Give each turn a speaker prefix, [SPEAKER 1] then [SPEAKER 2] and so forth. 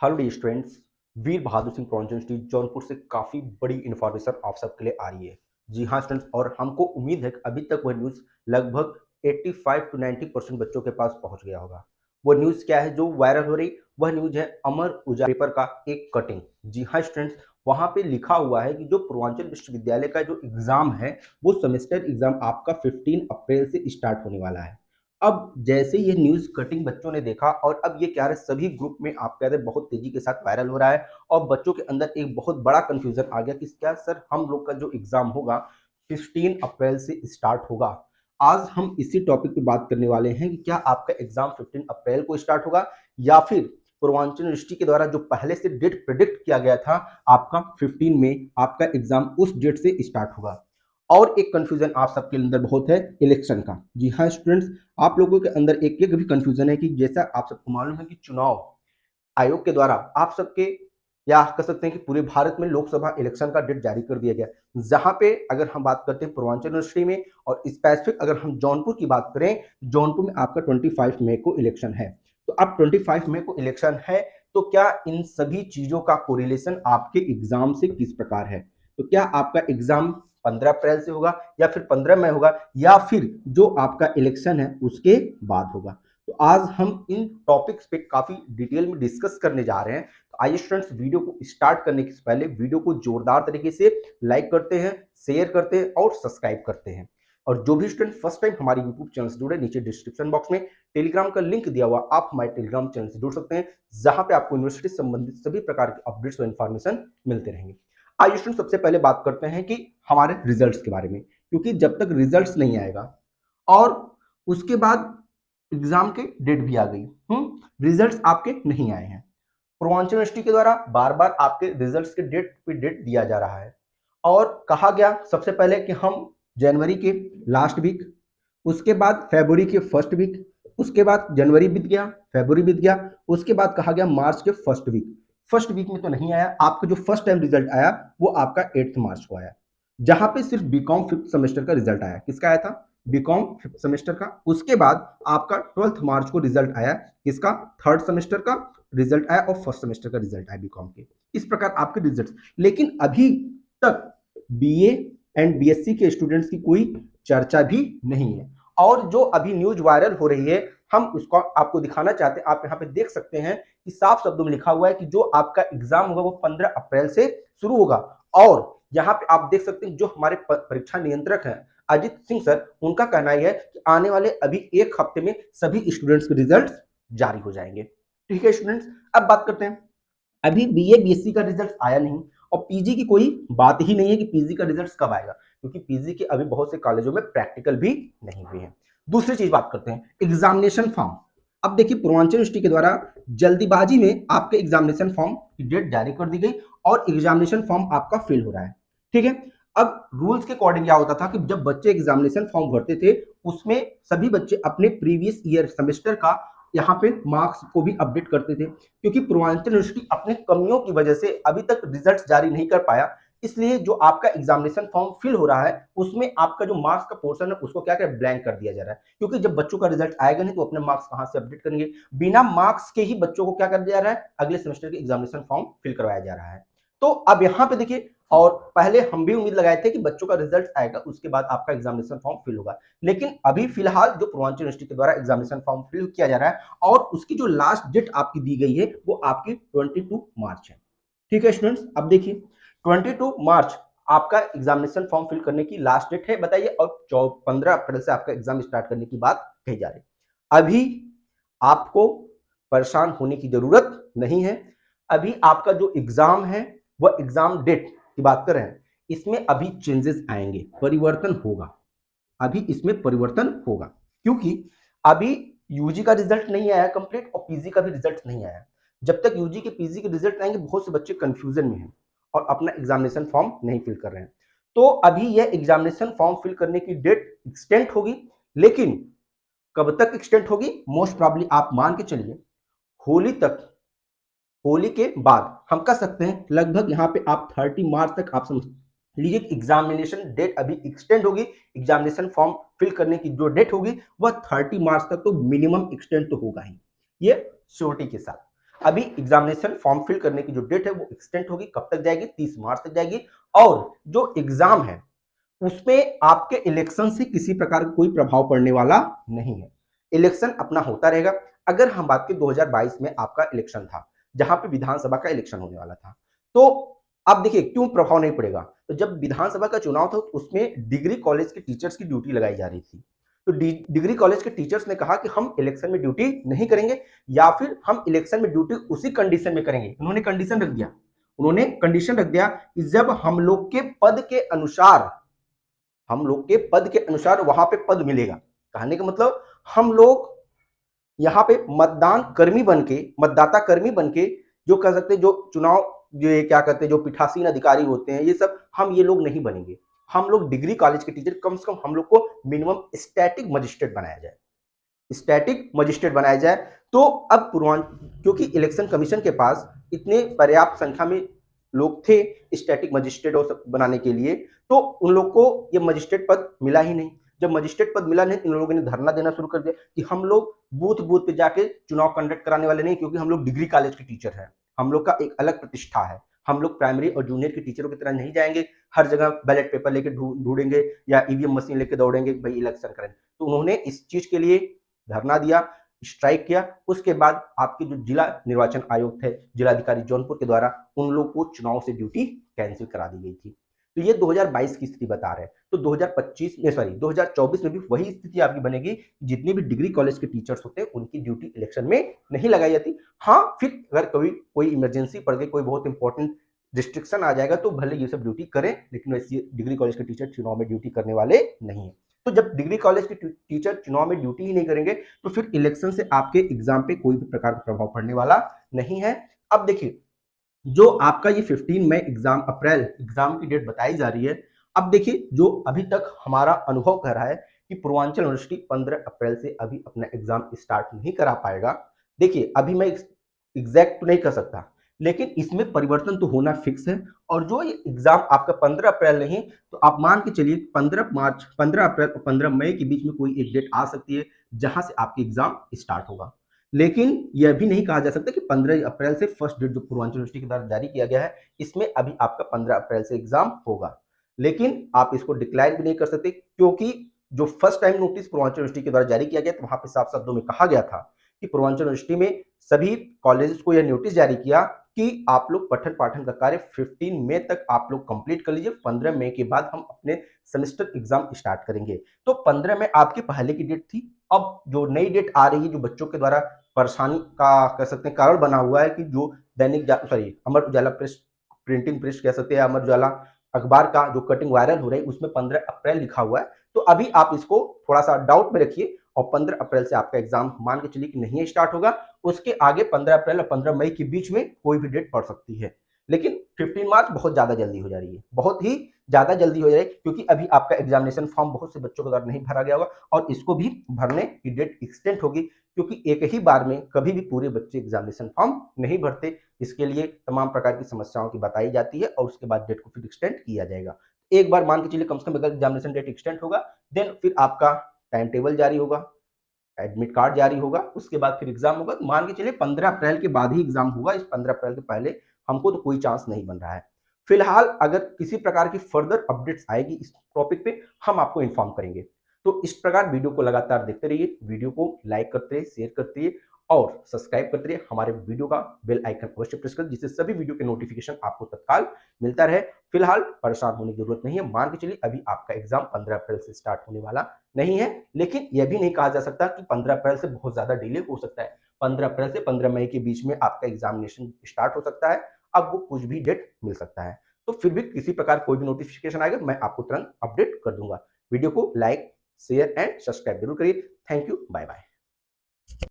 [SPEAKER 1] Hello the students. Veer Bahadur Singh provincial university Jaunpur से काफ़ी बड़ी इन्फॉर्मेशन आप सबके लिए आ रही है। जी हाँ स्टूडेंट्स, और हमको उम्मीद है कि अभी तक वह न्यूज़ लगभग 85 टू 90% बच्चों के पास पहुंच गया होगा। वो न्यूज़ क्या है जो वायरल हो रही? वह न्यूज़ है अमर उजाला पेपर का एक कटिंग। जी हाँ स्टूडेंट्स, वहाँ पे लिखा हुआ है कि जो पूर्वांचल विश्वविद्यालय का जो एग्ज़ाम है वो सेमेस्टर एग्ज़ाम आपका 15 अप्रैल से स्टार्ट होने वाला है। अब जैसे ये न्यूज़ कटिंग बच्चों ने देखा और अब ये क्या है, सभी ग्रुप में आप कह रहे बहुत तेज़ी के साथ वायरल हो रहा है और बच्चों के अंदर एक बहुत बड़ा कन्फ्यूज़न आ गया कि क्या सर हम लोग का जो एग्ज़ाम होगा 15 अप्रैल से स्टार्ट होगा। आज हम इसी टॉपिक पे बात करने वाले हैं कि क्या आपका एग्ज़ाम 15 अप्रैल को स्टार्ट होगा या फिर पूर्वांचल यूनिवर्सिटी के द्वारा जो पहले से डेट प्रेडिक्ट किया गया था आपका 15 में आपका एग्ज़ाम उस डेट से स्टार्ट होगा। और एक कन्फ्यूज़न आप सबके अंदर बहुत है इलेक्शन का। जी हाँ स्टूडेंट्स, आप लोगों के अंदर एक ये भी कन्फ्यूज़न है कि जैसा आप सबको मालूम है कि चुनाव आयोग के द्वारा आप सबके या कह सकते हैं कि पूरे भारत में लोकसभा इलेक्शन का डेट जारी कर दिया गया। जहाँ पे अगर हम बात करते हैं पूर्वांचल यूनिवर्सिटी में और स्पेसिफिक अगर हम जौनपुर की बात करें, जौनपुर में आपका 25 मई को इलेक्शन है। तो अब 25 मई को इलेक्शन है, तो क्या इन सभी चीज़ों का कोरिलेशन आपके एग्ज़ाम से किस प्रकार है? तो क्या आपका एग्ज़ाम 15 अप्रैल से होगा या फिर 15 मई होगा या फिर जो आपका इलेक्शन है उसके बाद होगा? तो आज हम इन टॉपिक्स पे काफ़ी डिटेल में डिस्कस करने जा रहे हैं। तो आइए स्टूडेंट्स, वीडियो को स्टार्ट करने से पहले वीडियो को जोरदार तरीके से लाइक करते हैं, शेयर करते हैं और सब्सक्राइब करते हैं। और जो भी स्टूडेंट फर्स्ट टाइम हमारे यूट्यूब चैनल से जुड़े, नीचे डिस्क्रिप्शन बॉक्स में टेलीग्राम का लिंक दिया हुआ, आप हमारे टेलीग्राम चैनल से जुड़ सकते हैं, जहां पे आपको यूनिवर्सिटी से संबंधित सभी प्रकार के अपडेट्स और इन्फॉर्मेशन मिलते रहेंगे। आइए स्टूडेंट, सबसे पहले बात करते हैं कि हमारे रिजल्ट्स के बारे में, क्योंकि जब तक रिजल्ट्स नहीं आएगा और उसके बाद एग्जाम के डेट भी आ गई, रिजल्ट्स आपके नहीं आए हैं। पूर्वांचल यूनिवर्सिटी के द्वारा बार बार आपके रिजल्ट्स के डेट पे डेट दिया जा रहा है और कहा गया सबसे पहले कि हम जनवरी के लास्ट वीक, उसके बाद फरवरी के फर्स्ट वीक, उसके बाद जनवरी बीत गया, फरवरी बीत गया, उसके बाद कहा गया मार्च के फर्स्ट वीक में तो नहीं आया। आपका जो फर्स्ट टाइम रिजल्ट आया वो आपका 8 मार्च को आया, जहां पे सिर्फ बीकॉम फिफ्थ सेमेस्टर का रिजल्ट आया। किसका आया था? बीकॉम फिफ्थ सेमेस्टर का। उसके बाद आपका 12 मार्च को रिजल्ट आया किसका? थर्ड सेमेस्टर का रिजल्ट आया और फर्स्ट सेमेस्टर का रिजल्ट आया बीकॉम के। इस प्रकार आपके रिजल्ट, लेकिन अभी तक बीए एंड बीएससी के स्टूडेंट्स की कोई चर्चा भी नहीं है। और जो अभी न्यूज वायरल हो रही है हम उसको आपको दिखाना चाहते हैं। आप यहाँ पे देख सकते हैं कि साफ शब्दों में लिखा हुआ है कि जो आपका एग्जाम होगा वो 15 अप्रैल से शुरू होगा। और यहाँ पे आप देख सकते हैं जो हमारे परीक्षा नियंत्रक हैं अजित सिंह सर, उनका कहना यह है कि आने वाले अभी एक हफ्ते में सभी स्टूडेंट्स के रिजल्ट जारी हो जाएंगे। ठीक है स्टूडेंट्स, अब बात करते हैं, अभी बीए बीएससी का रिजल्ट आया नहीं और पीजी की कोई बात ही नहीं है कि पीजी का रिजल्ट कब आएगा, क्योंकि पीजी के अभी बहुत से कॉलेजों में प्रैक्टिकल भी नहीं हुए हैं। दूसरी चीज बात करते हैं एग्जामिनेशन फॉर्म। अब देखिए पूर्वांचल यूनिवर्सिटी के द्वारा जल्दीबाजी में आपके एग्जामिनेशन फॉर्म की डेट जारी कर दी गई और एग्जामिनेशन फॉर्म आपका फिल हो रहा है। ठीक है, अब रूल्स के अकॉर्डिंग क्या होता था कि जब बच्चे एग्जामिनेशन फॉर्म भरते थे उसमें सभी बच्चे अपने प्रीवियस ईयर सेमेस्टर का यहाँ पे मार्क्स को भी अपडेट करते थे, क्योंकि पूर्वांचल यूनिवर्सिटी अपने कमियों की वजह से अभी तक रिजल्ट जारी नहीं कर पाया। इसलिए जो आपका एग्जामिनेशन फॉर्म फिल हो रहा है उसमें आपका जो मार्क्स का पोर्शन है उसको क्या कर ब्लैंक कर दिया जा रहा है, क्योंकि जब बच्चों का रिजल्ट आएगा नहीं तो अपने मार्क्स कहां से अपडेट करेंगे। बिना मार्क्स के ही बच्चों को क्या कर दिया जा रहा है, अगले सेमेस्टर के एग्जामिनेशन फॉर्म फिल करवाया जा रहा है। तो अब यहाँ पे देखिए, और पहले हम भी उम्मीद लगाए थे कि बच्चों का रिजल्ट आएगा उसके बाद आपका एग्जामिनेशन फॉर्म फिल होगा, लेकिन अभी फिलहाल जो पूर्वांचल यूनिवर्सिटी के द्वारा एग्जामिनेशन फॉर्म फिल किया जा रहा है और उसकी जो लास्ट डेट आपकी दी गई है वो आपकी 22 मार्च है। ठीक है स्टूडेंट्स, अब देखिए 22 मार्च आपका एग्जामिनेशन फॉर्म फिल करने की लास्ट डेट है, बताइए। और 15 अप्रैल से आपका एग्जाम स्टार्ट करने की बात कही जा रही है। अभी आपको परेशान होने की जरूरत नहीं है। अभी आपका जो एग्जाम है वह एग्जाम डेट की बात कर रहे हैं, इसमें अभी चेंजेस आएंगे, परिवर्तन होगा। अभी इसमें परिवर्तन होगा क्योंकि अभी यूजी का रिजल्ट नहीं आया कंप्लीट और पीजी का भी रिजल्ट नहीं आया। जब तक यूजी के पीजी के रिजल्ट आएंगे बहुत से बच्चे कंफ्यूजन में हैं और अपना एग्जामिनेशन फॉर्म नहीं फिल कर रहे हैं। तो अभी यह एग्जामिनेशन फॉर्म फिल करने की डेट एक्सटेंड होगी, लेकिन कब तक एक्सटेंड होगी? मोस्ट प्रॉब्ली आप मान के चलिए होली तक। होली के बाद हम कह सकते हैं लगभग यहाँ पे आप 30 मार्च तक आप समझ लीजिए एग्जामिनेशन डेट अभी एक्सटेंड होगी। एग्जामिनेशन फॉर्म फिल करने की जो डेट होगी वह 30 मार्च तक तो मिनिमम एक्सटेंड तो होगा ही, ये श्योरिटी के साथ। अभी एग्जामिनेशन फॉर्म फिल करने की जो डेट है वो एक्सटेंड होगी, कब तक जाएगी? 30 मार्च तक जाएगी। और जो एग्जाम है उसमें आपके इलेक्शन से किसी प्रकार का कोई प्रभाव पड़ने वाला नहीं है। इलेक्शन अपना होता रहेगा। अगर हम बात करें 2022 में आपका इलेक्शन था, जहां पे विधानसभा का इलेक्शन होने वाला था, तो अब देखिए क्यों प्रभाव नहीं पड़ेगा। तो जब विधानसभा का चुनाव था तो उसमें डिग्री कॉलेज के टीचर्स की ड्यूटी लगाई जा रही थी। तो डिग्री कॉलेज के टीचर्स ने कहा कि हम इलेक्शन में ड्यूटी नहीं करेंगे, या फिर हम इलेक्शन में ड्यूटी उसी कंडीशन में करेंगे। उन्होंने कंडीशन रख दिया, कि जब हम लोग के पद के अनुसार, वहां पे पद मिलेगा। कहने का मतलब हम लोग यहाँ पे मतदान कर्मी बन के, मतदाता कर्मी बन के, जो कह सकते हैं जो चुनाव, जो ये क्या कहते हैं, जो पीठासीन अधिकारी होते हैं, ये सब हम ये लोग नहीं बनेंगे। हम लोग डिग्री कॉलेज के टीचर, कम से कम हम लोग को मिनिमम स्टैटिक मजिस्ट्रेट बनाया जाए, तो अब पूर्वांचल, क्योंकि इलेक्शन कमीशन के पास इतने पर्याप्त संख्या में लोग थे स्टैटिक मजिस्ट्रेट और बनाने के लिए, तो उन लोग को ये मजिस्ट्रेट पद मिला ही नहीं। जब मजिस्ट्रेट पद मिला नहीं, इन लोगों ने धरना देना शुरू कर दिया कि हम लोग बूथ बूथ पे जाके चुनाव कंडक्ट कराने वाले नहीं, क्योंकि हम लोग डिग्री कॉलेज के टीचर हैं, हम लोग का एक अलग प्रतिष्ठा है। हम लोग प्राइमरी और जूनियर के टीचरों की तरह नहीं जाएंगे, हर जगह बैलेट पेपर लेके ढूंढेंगे या ईवीएम मशीन लेके दौड़ेंगे भाई इलेक्शन करें। तो उन्होंने इस चीज के लिए धरना दिया, स्ट्राइक किया। उसके बाद आपके जो जिला निर्वाचन आयोग थे, जिलाधिकारी जौनपुर के द्वारा उन लोग को चुनाव से ड्यूटी कैंसिल करा दी गई थी। तो ये 2022 की स्थिति बता रहे हैं। तो 2025 में, सॉरी 2024 में भी वही स्थिति आपकी बनेगी। जितने भी डिग्री कॉलेज के टीचर्स होते हैं उनकी ड्यूटी इलेक्शन में नहीं लगाई जाती। हाँ, फिर अगर कभी कोई इमरजेंसी पड़ गई, कोई बहुत इंपॉर्टेंट रिस्ट्रिक्शन आ जाएगा, तो भले ये सब ड्यूटी करें, लेकिन वैसे डिग्री कॉलेज के टीचर चुनाव में ड्यूटी करने वाले नहीं है। तो जब डिग्री कॉलेज के टीचर चुनाव में ड्यूटी ही नहीं करेंगे, तो फिर इलेक्शन से आपके एग्जाम पे कोई भी प्रकार का प्रभाव पड़ने वाला नहीं है। अब देखिए, जो आपका ये 15 मई एग्जाम, अप्रैल एग्जाम की डेट बताई जा रही है। अब देखिए, जो अभी तक हमारा अनुभव कह रहा है कि पूर्वांचल यूनिवर्सिटी 15 अप्रैल से अभी अपना एग्जाम स्टार्ट नहीं करा पाएगा। देखिए, अभी मैं एग्जैक्ट तो नहीं कर सकता, लेकिन इसमें परिवर्तन तो होना फिक्स है। और जो ये एग्जाम आपका 15 अप्रैल नहीं, तो आप मान के चलिए 15 मार्च, 15 अप्रैल और 15 मई के बीच में कोई एक डेट आ सकती है जहां से आपकी एग्जाम स्टार्ट होगा। लेकिन यह भी नहीं कहा जा सकता कि 15 अप्रैल से फर्स्ट डेट जो पूर्वांचल यूनिवर्सिटी के द्वारा जारी किया गया है, इसमें अभी आपका 15 अप्रैल से एग्जाम होगा। लेकिन आप इसको डिक्लाइन भी नहीं कर सकते, क्योंकि जो first time notice Purvanchal university के द्वारा जारी किया गया, तो वहां पे साफ शब्दों में कहा गया था कि पूर्वांचल यूनिवर्सिटी में सभी कॉलेजेस को यह नोटिस जारी किया कि आप लोग पठन पाठन का कार्य 15 मई तक आप लोग कंप्लीट कर लीजिए। 15 मई के बाद हम अपने सेमेस्टर एग्जाम स्टार्ट करेंगे। तो 15 में आपके पहले की डेट थी। अब जो नई डेट आ रही है, जो बच्चों के द्वारा परेशानी का कह सकते हैं कारण बना हुआ है, कि जो sorry Amar Ujala press, printing press कह सकते हैं, अमर उजाला अखबार का जो कटिंग वायरल हो रही है उसमें 15 अप्रैल लिखा हुआ है। तो अभी आप इसको थोड़ा सा डाउट में रखिए, और 15 अप्रैल से आपका एग्जाम मान के चलिए कि नहीं स्टार्ट होगा। उसके आगे 15 अप्रैल और 15 मई के बीच में कोई भी डेट पड़ सकती है। लेकिन 15 मार्च बहुत ज्यादा जल्दी हो जा रही है, बहुत ही ज्यादा जल्दी हो जाए, क्योंकि अभी आपका एग्जामिनेशन फॉर्म बहुत से बच्चों के द्वारा नहीं भरा गया होगा, और इसको भी भरने की डेट एक्सटेंड होगी, क्योंकि एक ही बार में कभी भी पूरे बच्चे एग्जामिनेशन फॉर्म नहीं भरते। इसके लिए तमाम प्रकार की समस्याओं की बताई जाती है, और उसके बाद डेट को फिर एक्सटेंड किया जाएगा। एक बार मान के चलिए कम से कम अगर एग्जामिनेशन डेट एक्सटेंड होगा, देन फिर आपका टाइम टेबल जारी होगा, एडमिट कार्ड जारी होगा, उसके बाद फिर एग्जाम होगा। तो मान के चलिए 15 अप्रैल के बाद ही एग्जाम होगा। इस 15 अप्रैल के पहले हमको तो कोई चांस नहीं बन रहा है। फिलहाल अगर किसी प्रकार की फर्दर अपडेट्स आएगी इस टॉपिक पे, हम आपको इन्फॉर्म करेंगे। तो इस प्रकार वीडियो को लगातार देखते रहिए, वीडियो को लाइक करते रहिए, शेयर करते रहिए, और सब्सक्राइब करते रहिए। हमारे वीडियो का बेल आइकन अवश्य प्रेस करें, जिससे सभी वीडियो के नोटिफिकेशन आपको तत्काल मिलता रहे। फिलहाल परेशान होने की जरूरत नहीं है। मान के चलिए अभी आपका एग्जाम 15 अप्रैल से स्टार्ट होने वाला नहीं है, लेकिन यह भी नहीं कहा जा सकता कि 15 अप्रैल से बहुत ज्यादा डिले हो सकता है। 15 अप्रैल से 15 मई के बीच में आपका एग्जामिनेशन स्टार्ट हो सकता है। अब वो कुछ भी डेट मिल सकता है। तो फिर भी किसी प्रकार कोई भी नोटिफिकेशन आएगा, मैं आपको तुरंत अपडेट कर दूंगा। वीडियो को लाइक, शेयर एंड सब्सक्राइब जरूर करिए। Thank you, bye bye.